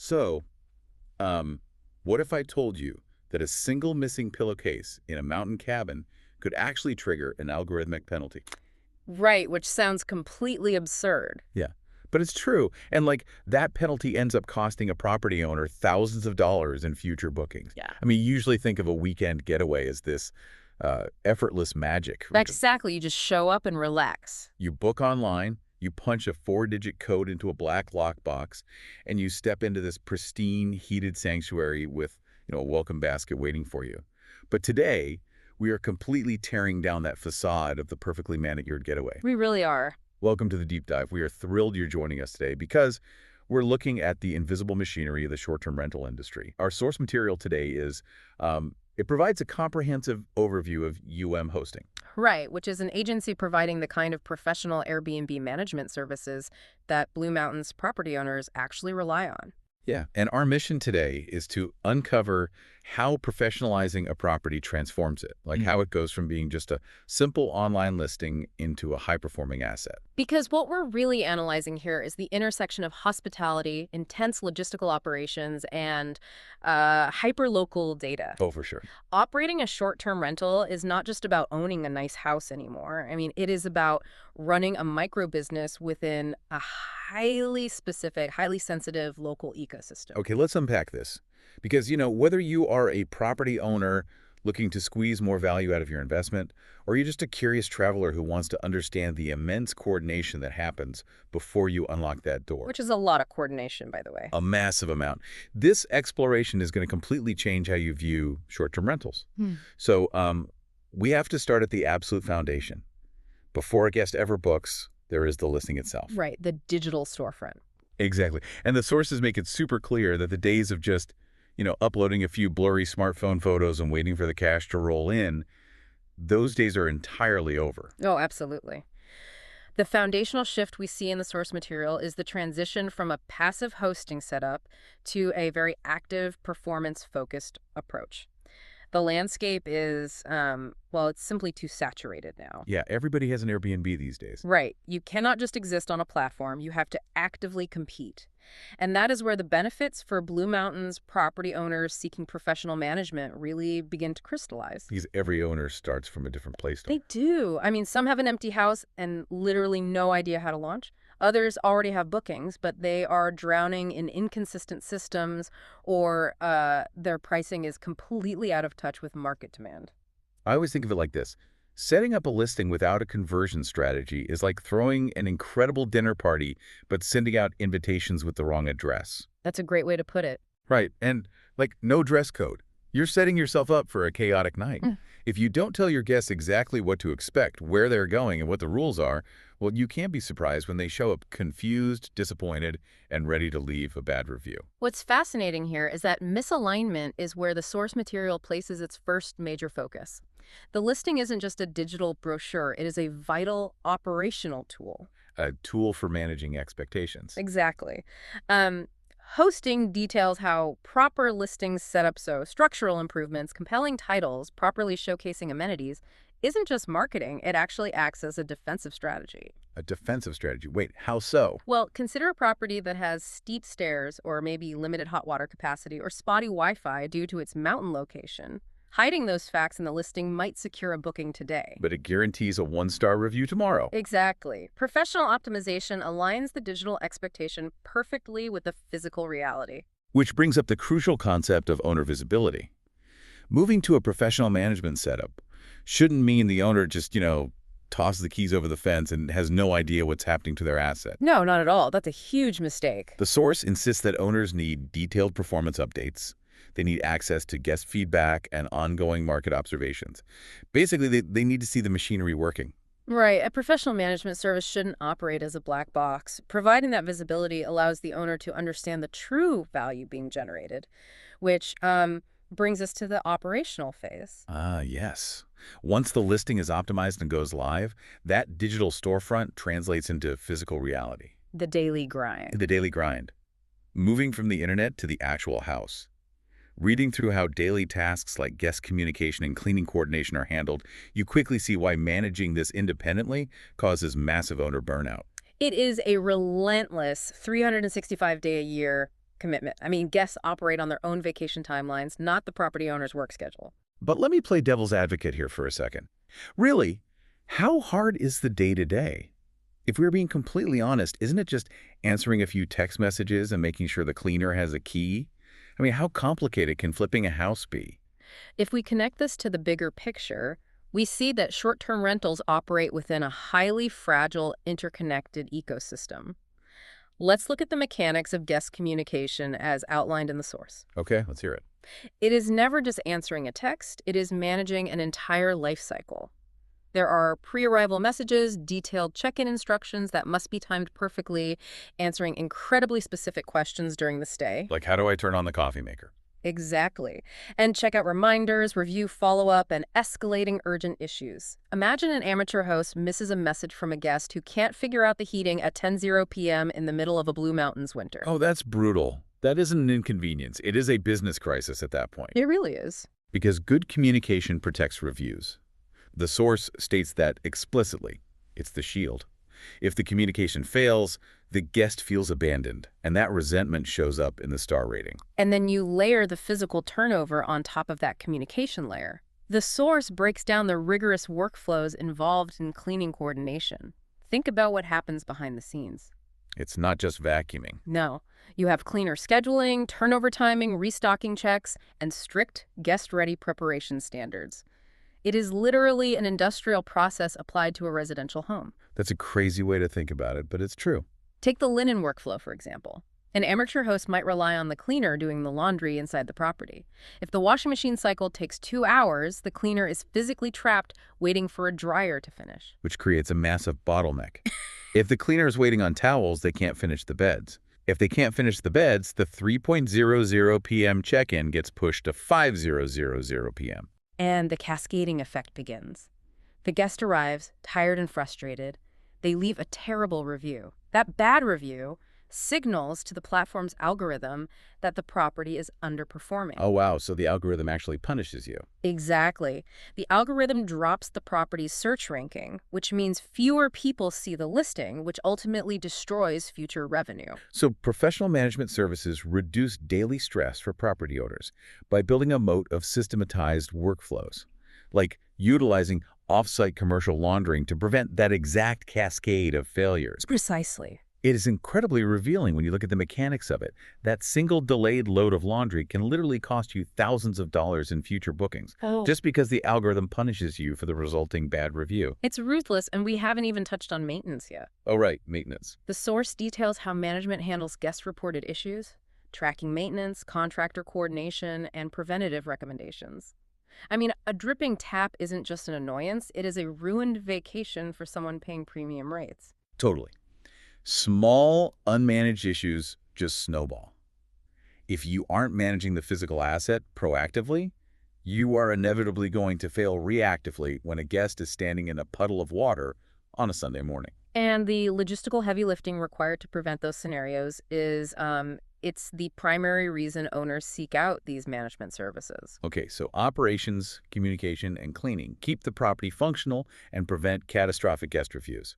So, what if I told you that a single missing pillowcase in a mountain cabin could actually trigger an algorithmic penalty? Right, which sounds completely absurd. Yeah, but it's true. And like that penalty ends up costing a property owner thousands of dollars in future bookings. Yeah. I mean, you usually think of a weekend getaway as this effortless magic. Exactly. You just show up and relax. You book online, you punch a 4-digit code into a black lockbox, and you step into this pristine, heated sanctuary with, a welcome basket waiting for you. But today, we are completely tearing down that facade of the perfectly manicured getaway. We really are. Welcome to the Deep Dive. We are thrilled you're joining us today because we're looking at the invisible machinery of the short-term rental industry. Our source material today is, it provides a comprehensive overview of hosting. Right, which is an agency providing the kind of professional Airbnb management services that Blue Mountain's property owners actually rely on. Yeah, and our mission today is to uncover how professionalizing a property transforms it, like how it goes from being just a simple online listing into a high-performing asset. Because what we're really analyzing here is the intersection of hospitality, intense logistical operations, and hyper-local data. Oh, for sure. Operating a short-term rental is not just about owning a nice house anymore. I mean, it is about running a micro business within a highly specific, highly sensitive local ecosystem. Okay, let's unpack this. Because, whether you are a property owner looking to squeeze more value out of your investment, or you're just a curious traveler who wants to understand the immense coordination that happens before you unlock that door. Which is a lot of coordination, by the way. A massive amount. This exploration is going to completely change how you view short-term rentals. So we have to start at the absolute foundation. Before a guest ever books, there is the listing itself. Right, the digital storefront. Exactly. And the sources make it super clear that the days of just, uploading a few blurry smartphone photos and waiting for the cash to roll in, those days are entirely over. Oh, absolutely. The foundational shift we see in the source material is the transition from a passive hosting setup to a very active, performance-focused approach. The landscape is, it's simply too saturated now. Yeah, everybody has an Airbnb these days. Right. You cannot just exist on a platform. You have to actively compete. And that is where the benefits for Blue Mountain's property owners seeking professional management really begin to crystallize. Because every owner starts from a different place. They do. I mean, some have an empty house and literally no idea how to launch. Others already have bookings, but they are drowning in inconsistent systems or their pricing is completely out of touch with market demand. I always think of it like this. Setting up a listing without a conversion strategy is like throwing an incredible dinner party, but sending out invitations with the wrong address. That's a great way to put it. Right. And no dress code. You're setting yourself up for a chaotic night. If you don't tell your guests exactly what to expect, where they're going, and what the rules are, well, you can't be surprised when they show up confused, disappointed, and ready to leave a bad review. What's fascinating here is that misalignment is where the source material places its first major focus. The listing isn't just a digital brochure, it is a vital operational tool. A tool for managing expectations. Exactly. Hosting details how proper listings set up so structural improvements, compelling titles, properly showcasing amenities isn't just marketing, it actually acts as a defensive strategy. A defensive strategy. Wait, how so? Well, consider a property that has steep stairs or maybe limited hot water capacity or spotty Wi-Fi due to its mountain location. Hiding those facts in the listing might secure a booking today. But it guarantees a 1-star review tomorrow. Exactly. Professional optimization aligns the digital expectation perfectly with the physical reality. Which brings up the crucial concept of owner visibility. Moving to a professional management setup shouldn't mean the owner just, tosses the keys over the fence and has no idea what's happening to their asset. No, not at all. That's a huge mistake. The source insists that owners need detailed performance updates. They need access to guest feedback and ongoing market observations. Basically, they need to see the machinery working. Right. A professional management service shouldn't operate as a black box. Providing that visibility allows the owner to understand the true value being generated, which brings us to the operational phase. Ah, yes. Once the listing is optimized and goes live, that digital storefront translates into physical reality. The daily grind. The daily grind. Moving from the internet to the actual house. Reading through how daily tasks like guest communication and cleaning coordination are handled, you quickly see why managing this independently causes massive owner burnout. It is a relentless 365-day-a-year commitment. I mean, guests operate on their own vacation timelines, not the property owner's work schedule. But let me play devil's advocate here for a second. Really, how hard is the day-to-day? If we're being completely honest, isn't it just answering a few text messages and making sure the cleaner has a key? I mean, how complicated can flipping a house be? If we connect this to the bigger picture, we see that short-term rentals operate within a highly fragile, interconnected ecosystem. Let's look at the mechanics of guest communication as outlined in the source. Okay, let's hear it. It is never just answering a text, it is managing an entire life cycle. There are pre-arrival messages, detailed check-in instructions that must be timed perfectly, answering incredibly specific questions during the stay. Like, how do I turn on the coffee maker? Exactly. And check out reminders, review follow-up, and escalating urgent issues. Imagine an amateur host misses a message from a guest who can't figure out the heating at 10:00 p.m. in the middle of a Blue Mountains winter. Oh, that's brutal. That isn't an inconvenience. It is a business crisis at that point. It really is. Because good communication protects reviews. The source states that explicitly. It's the shield. If the communication fails, the guest feels abandoned, and that resentment shows up in the star rating. And then you layer the physical turnover on top of that communication layer. The source breaks down the rigorous workflows involved in cleaning coordination. Think about what happens behind the scenes. It's not just vacuuming. No, you have cleaner scheduling, turnover timing, restocking checks, and strict guest-ready preparation standards. It is literally an industrial process applied to a residential home. That's a crazy way to think about it, but it's true. Take the linen workflow, for example. An amateur host might rely on the cleaner doing the laundry inside the property. If the washing machine cycle takes 2 hours, the cleaner is physically trapped waiting for a dryer to finish. Which creates a massive bottleneck. If the cleaner is waiting on towels, they can't finish the beds. If they can't finish the beds, the 3:00 p.m. check-in gets pushed to 5:00 p.m. And the cascading effect begins. The guest arrives, tired and frustrated. They leave a terrible review. That bad review signals to the platform's algorithm that the property is underperforming. Oh, wow. So the algorithm actually punishes you. Exactly. The algorithm drops the property's search ranking, which means fewer people see the listing, which ultimately destroys future revenue. So professional management services reduce daily stress for property owners by building a moat of systematized workflows, like utilizing off-site commercial laundering to prevent that exact cascade of failures. Precisely. It is incredibly revealing when you look at the mechanics of it. That single delayed load of laundry can literally cost you thousands of dollars in future bookings, just because the algorithm punishes you for the resulting bad review. It's ruthless, and we haven't even touched on maintenance yet. Oh, right, maintenance. The source details how management handles guest-reported issues, tracking maintenance, contractor coordination, and preventative recommendations. I mean, a dripping tap isn't just an annoyance, it is a ruined vacation for someone paying premium rates. Totally. Small, unmanaged issues just snowball. If you aren't managing the physical asset proactively, you are inevitably going to fail reactively when a guest is standing in a puddle of water on a Sunday morning. And the logistical heavy lifting required to prevent those scenarios is, it's the primary reason owners seek out these management services. Okay, so operations, communication, and cleaning keep the property functional and prevent catastrophic guest reviews.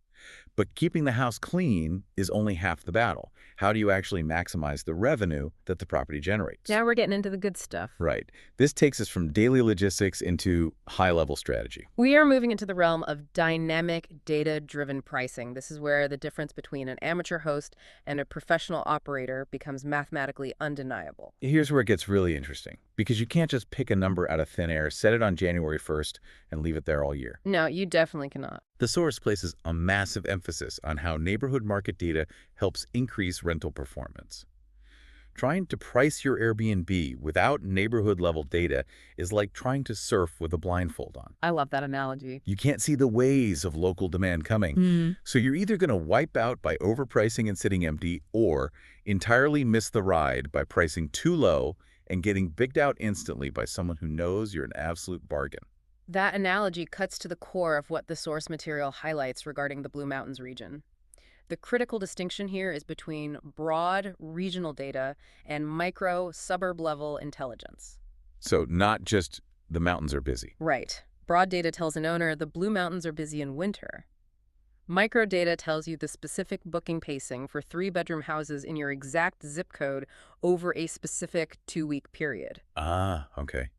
But keeping the house clean is only half the battle. How do you actually maximize the revenue that the property generates? Now we're getting into the good stuff. Right. This takes us from daily logistics into high-level strategy. We are moving into the realm of dynamic, data-driven pricing. This is where the difference between an amateur host and a professional operator becomes mathematically undeniable. Here's where it gets really interesting, because you can't just pick a number out of thin air, set it on January 1st, and leave it there all year. No, you definitely cannot. The source places a massive emphasis on how neighborhood market data helps increase rental performance. Trying to price your Airbnb without neighborhood-level data is like trying to surf with a blindfold on. I love that analogy. You can't see the waves of local demand coming, so you're either going to wipe out by overpricing and sitting empty, or entirely miss the ride by pricing too low and getting bigged out instantly by someone who knows you're an absolute bargain. That analogy cuts to the core of what the source material highlights regarding the Blue Mountains region. The critical distinction here is between broad regional data and micro suburb-level intelligence. So not just the mountains are busy. Right. Broad data tells an owner the Blue Mountains are busy in winter. Microdata tells you the specific booking pacing for three-bedroom houses in your exact zip code over a specific 2-week period. Ah, okay.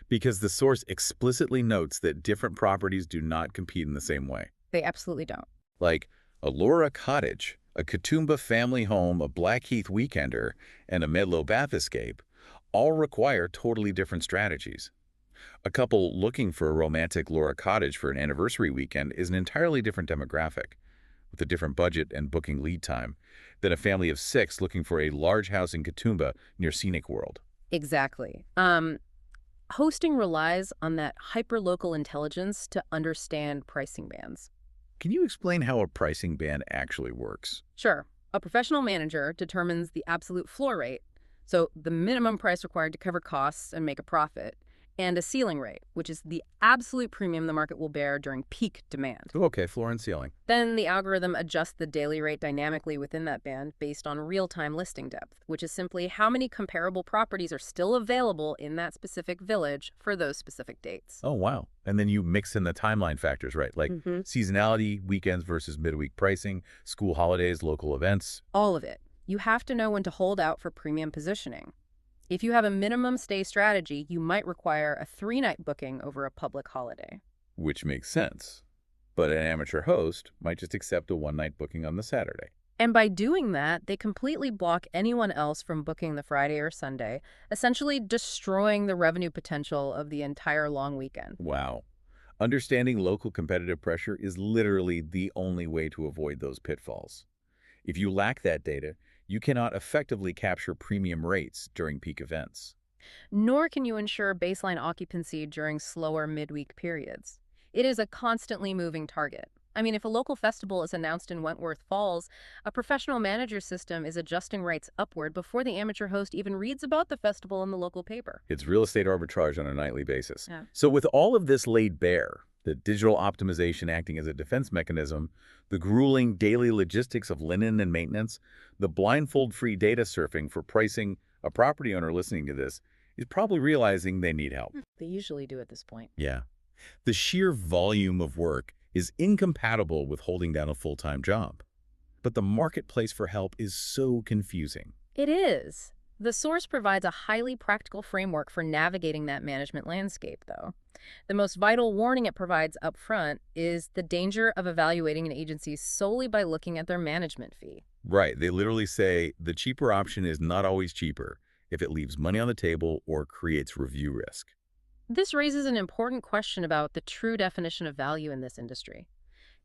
Because the source explicitly notes that different properties do not compete in the same way. They absolutely don't. Like a Leura cottage, a Katoomba family home, a Blackheath weekender, and a Medlow Bath escape all require totally different strategies. A couple looking for a romantic Leura cottage for an anniversary weekend is an entirely different demographic, with a different budget and booking lead time, than a family of 6 looking for a large house in Katoomba near Scenic World. Exactly. Hosting relies on that hyperlocal intelligence to understand pricing bands. Can you explain how a pricing band actually works? Sure, a professional manager determines the absolute floor rate, so the minimum price required to cover costs and make a profit, and a ceiling rate, which is the absolute premium the market will bear during peak demand. Oh, okay, floor and ceiling. Then the algorithm adjusts the daily rate dynamically within that band based on real-time listing depth, which is simply how many comparable properties are still available in that specific village for those specific dates. Oh, wow. And then you mix in the timeline factors, right? Like seasonality, weekends versus midweek pricing, school holidays, local events. All of it. You have to know when to hold out for premium positioning. If you have a minimum stay strategy, you might require a 3-night booking over a public holiday. Which makes sense. But an amateur host might just accept a one-night booking on the Saturday. And by doing that, they completely block anyone else from booking the Friday or Sunday, essentially destroying the revenue potential of the entire long weekend. Wow. Understanding local competitive pressure is literally the only way to avoid those pitfalls. If you lack that data, you cannot effectively capture premium rates during peak events. Nor can you ensure baseline occupancy during slower midweek periods. It is a constantly moving target. I mean, if a local festival is announced in Wentworth Falls, a professional manager system is adjusting rates upward before the amateur host even reads about the festival in the local paper. It's real estate arbitrage on a nightly basis. Yeah. So with all of this laid bare, the digital optimization acting as a defense mechanism, the grueling daily logistics of linen and maintenance, the blindfold-free data surfing for pricing, a property owner listening to this is probably realizing they need help. They usually do at this point. Yeah. The sheer volume of work is incompatible with holding down a full-time job. But the marketplace for help is so confusing. It is. The source provides a highly practical framework for navigating that management landscape, though. The most vital warning it provides up front is the danger of evaluating an agency solely by looking at their management fee. Right. They literally say the cheaper option is not always cheaper if it leaves money on the table or creates review risk. This raises an important question about the true definition of value in this industry.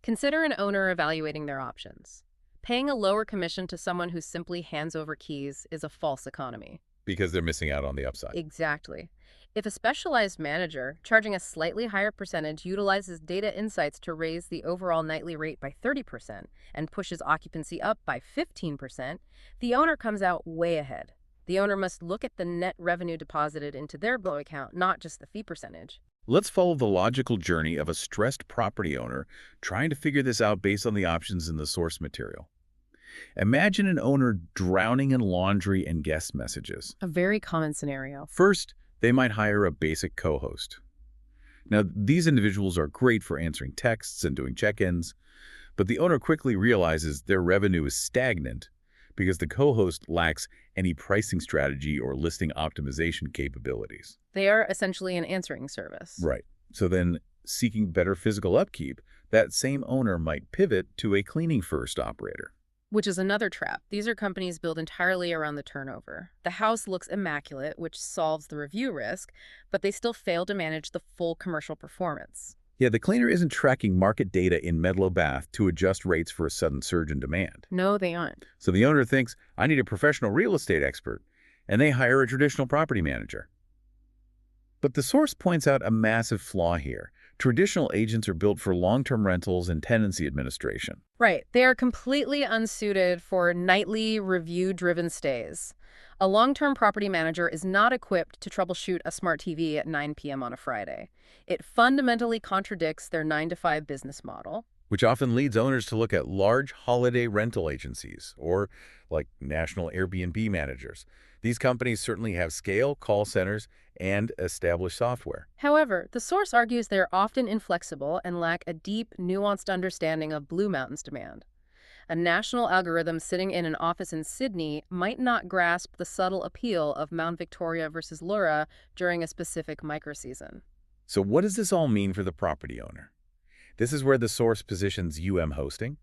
Consider an owner evaluating their options. Paying a lower commission to someone who simply hands over keys is a false economy. Because they're missing out on the upside. Exactly. If a specialized manager, charging a slightly higher percentage, utilizes data insights to raise the overall nightly rate by 30% and pushes occupancy up by 15%, the owner comes out way ahead. The owner must look at the net revenue deposited into their bill account, not just the fee percentage. Let's follow the logical journey of a stressed property owner trying to figure this out based on the options in the source material. Imagine an owner drowning in laundry and guest messages. A very common scenario. First, they might hire a basic co-host. Now, these individuals are great for answering texts and doing check-ins, but the owner quickly realizes their revenue is stagnant because the co-host lacks any pricing strategy or listing optimization capabilities. They are essentially an answering service. Right. So then, seeking better physical upkeep, that same owner might pivot to a cleaning-first operator. Which is another trap. These are companies built entirely around the turnover. The house looks immaculate, which solves the review risk, but they still fail to manage the full commercial performance. Yeah, the cleaner isn't tracking market data in Medlow Bath to adjust rates for a sudden surge in demand. No, they aren't. So the owner thinks, I need a professional real estate expert, and they hire a traditional property manager. But the source points out a massive flaw here. Traditional agents are built for long-term rentals and tenancy administration. Right. They are completely unsuited for nightly review-driven stays. A long-term property manager is not equipped to troubleshoot a smart TV at 9 p.m. on a Friday. It fundamentally contradicts their 9-to-5 business model. Which often leads owners to look at large holiday rental agencies, or like national Airbnb managers. These companies certainly have scale, call centers, and established software. However, the source argues they are often inflexible and lack a deep, nuanced understanding of Blue Mountain's demand. A national algorithm sitting in an office in Sydney might not grasp the subtle appeal of Mount Victoria versus Leura during a specific microseason. So what does this all mean for the property owner? This is where the source positions hosting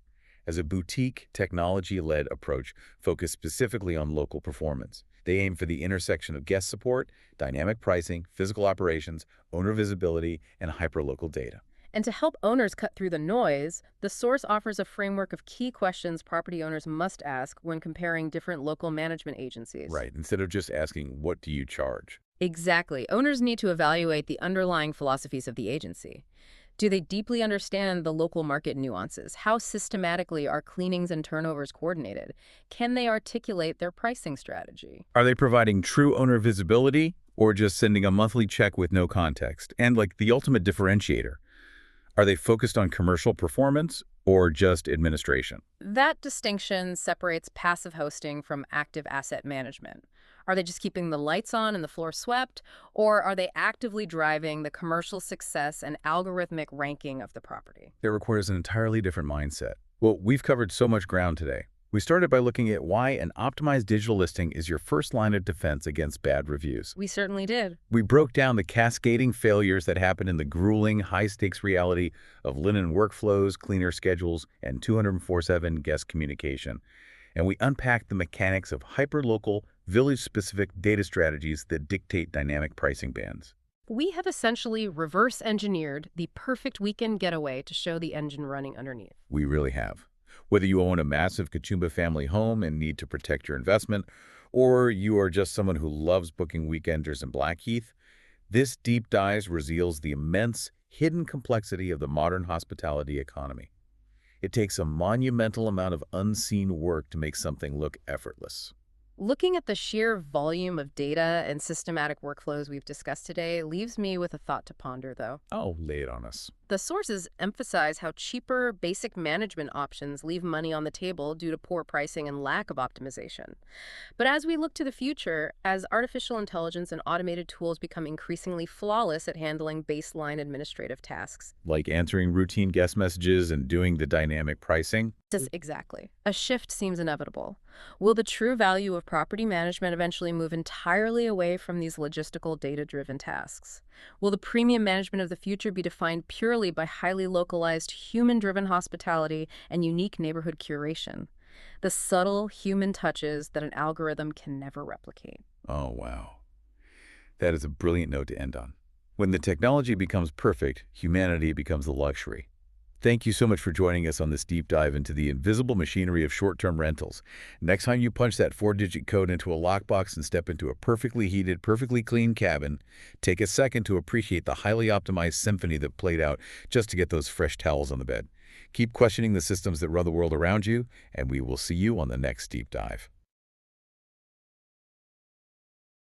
as a boutique, technology-led approach focused specifically on local performance. They aim for the intersection of guest support, dynamic pricing, physical operations, owner visibility, and hyperlocal data. And to help owners cut through the noise, the source offers a framework of key questions property owners must ask when comparing different local management agencies. Right, instead of just asking, what do you charge? Exactly. Owners need to evaluate the underlying philosophies of the agency. Do they deeply understand the local market nuances? How systematically are cleanings and turnovers coordinated? Can they articulate their pricing strategy? Are they providing true owner visibility or just sending a monthly check with no context? And like the ultimate differentiator, are they focused on commercial performance or just administration? That distinction separates passive hosting from active asset management. Are they just keeping the lights on and the floor swept, or are they actively driving the commercial success and algorithmic ranking of the property? That requires an entirely different mindset. Well, we've covered so much ground today. We started by looking at why an optimized digital listing is your first line of defense against bad reviews. We certainly did. We broke down the cascading failures that happen in the grueling, high-stakes reality of linen workflows, cleaner schedules, and 24/7 guest communication. And we unpacked the mechanics of hyperlocal, village-specific data strategies that dictate dynamic pricing bands. We have essentially reverse engineered the perfect weekend getaway to show the engine running underneath. We really have. Whether you own a massive Katoomba family home and need to protect your investment, or you are just someone who loves booking weekenders in Blackheath, this deep dive reveals the immense, hidden complexity of the modern hospitality economy. It takes a monumental amount of unseen work to make something look effortless. Looking at the sheer volume of data and systematic workflows we've discussed today leaves me with a thought to ponder, though. Oh, lay it on us. The sources emphasize how cheaper, basic management options leave money on the table due to poor pricing and lack of optimization. But as we look to the future, as artificial intelligence and automated tools become increasingly flawless at handling baseline administrative tasks. Like answering routine guest messages and doing the dynamic pricing? Exactly. A shift seems inevitable. Will the true value of property management eventually move entirely away from these logistical, data-driven tasks? Will the premium management of the future be defined purely by highly localized, human-driven hospitality and unique neighborhood curation? The subtle human touches that an algorithm can never replicate. Oh, wow. That is a brilliant note to end on. When the technology becomes perfect, humanity becomes a luxury. Thank you so much for joining us on this deep dive into the invisible machinery of short-term rentals. Next time you punch that 4-digit code into a lockbox and step into a perfectly heated, perfectly clean cabin, take a second to appreciate the highly optimized symphony that played out just to get those fresh towels on the bed. Keep questioning the systems that run the world around you, and we will see you on the next deep dive.